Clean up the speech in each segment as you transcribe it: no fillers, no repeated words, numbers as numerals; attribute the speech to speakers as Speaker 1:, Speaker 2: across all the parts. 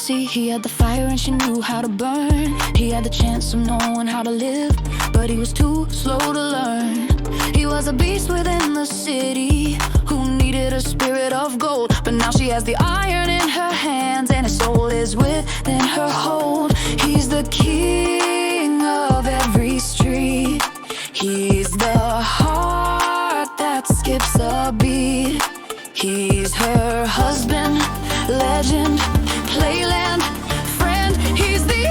Speaker 1: See, he had the fire and she knew how to burn. He had the chance of knowing how to live, but he was too slow to learn. He was a beast within the city who needed a spirit of gold. But now she has the iron in her hands and his soul is within her hold. He's the king of every street. He's the heart that skips a beat. He's her husband, legend, playland, friend. He's the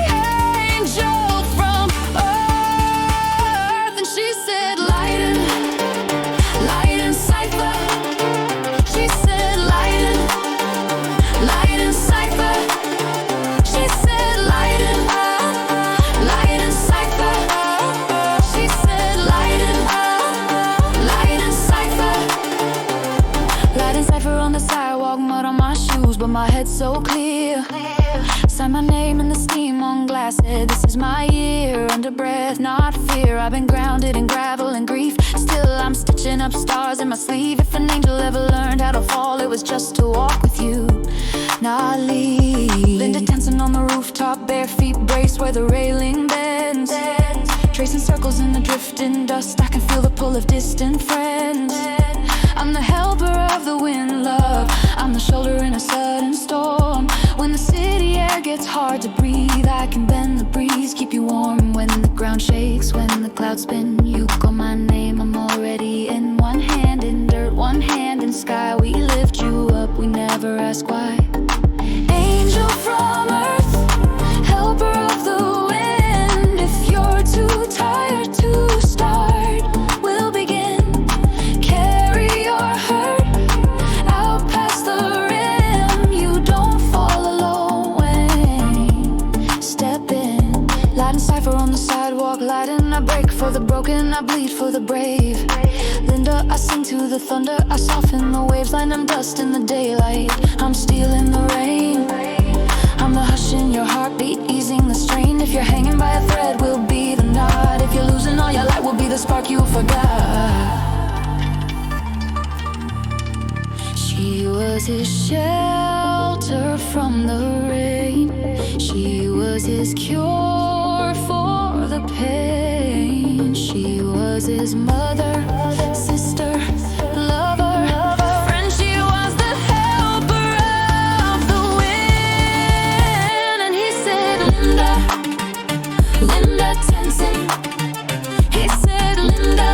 Speaker 1: angel from earth. And she said, Lyden, Lyden, Cypher. She said, Lyden, Lyden, Cypher. She said, Lyden, Lyden, Cypher. She said, Lyden, Lyden, Cypher. Lyden, Cypher on the sidewalk, mud on my shoes, but my head's so clear. Sign my name in the steam on glass, said this is my year. Under breath, not fear. I've been grounded in gravel and grief. Still I'm stitching up stars in my sleeve. If an angel ever learned how to fall, it was just to walk with you, not leave. Linda Tanzen on the rooftop, bare feet brace where the railing bends. Tracing circles in the drifting dust, I can feel the pull of distant friends. I'm the helper of the wind, love. I'm the shoulder in a sudden storm. When the city air gets hard to breathe, I can bend the breeze, keep you warm. When the ground shakes, when the clouds spin, you call my name, I'm already in. One hand in dirt, one hand in sky. We lift you up, we never ask why. Angel from earth, helper of the wind. If you're too tired to start, we'll begin. Carry your hurt out past the rim. You don't fall alone when step in. Lyden, Cypher on the sidewalk, Lyden. I break for the broken, I bleed for the brave. Linda, I sing to the thunder, I soften the waves. Line them dust in the daylight, I'm stealing the rain. I'm the hush in your heartbeat, easing the strain. If you're hanging by a thread, we'll be the knot. If you're losing all your light, we'll be the spark you forgot. She was his shelter from the rain. She was his cure for the pain. She was his mother, sister, lover, friend. She was the helper of the wind. And he said, Linda, Linda Tanzen. He said, Linda,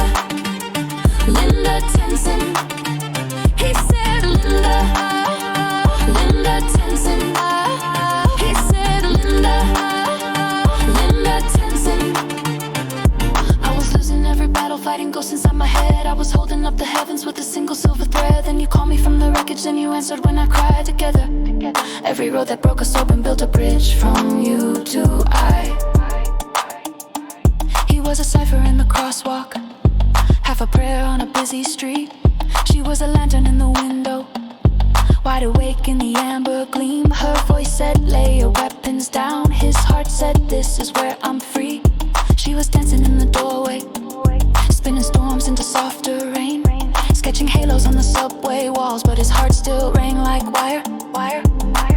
Speaker 1: Linda Tanzen. He said, Linda, Linda Tanzen. He said, Linda, Linda Tanzen. I was losing every battle, fighting ghosts inside my head. I was holding up the heavens with a single silver thread. Then you called me from the wreckage, then you answered when I cried. Together, every road that broke us open built a bridge from you to I. He was a cipher in the crosswalk, half a prayer on a busy street. She was a lantern in the window, wide awake in the amber gleam. Her voice said, lay your weapons down. His heart said, this is where I'm free. She was dancing in the doorway, spinning storms into softer rain, sketching halos on the subway walls, but his heart still rang like wire.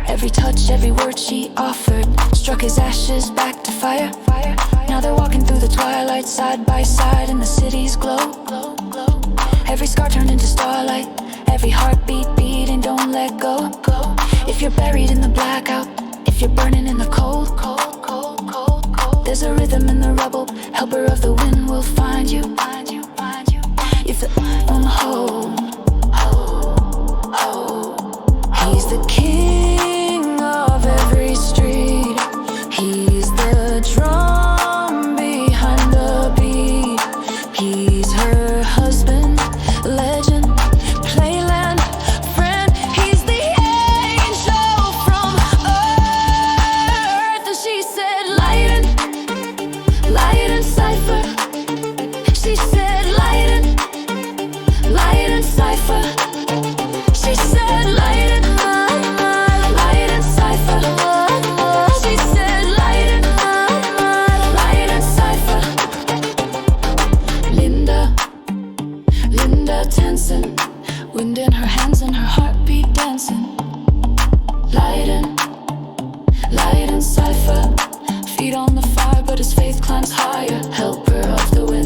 Speaker 1: Every touch, every word she offered struck his ashes back to fire. Now they're walking through the twilight, side by side in the city's glow. Every scar turned into starlight, every heartbeat beating, don't let go. If you're buried in the blackout, if you're burning in the cold, there's a rhythm in the rubble, helper of the wind will find you. If the won't hold, he's the king of every street. He's the drum behind the beat. He's her husband, legend, playland, friend. He's the angel from earth. And she said, Lyden, Lyden, Cypher. She said, Lyden, Lyden, Cypher. She said, Lyden, Lyden, Cypher. She said, Lyden, Lyden, Cypher. Linda, Linda Tanzen, wind in her hands and her heartbeat dancing. Lyden, Lyden, Cypher, feet on the fire, but his faith climbs higher. Helper of the wind.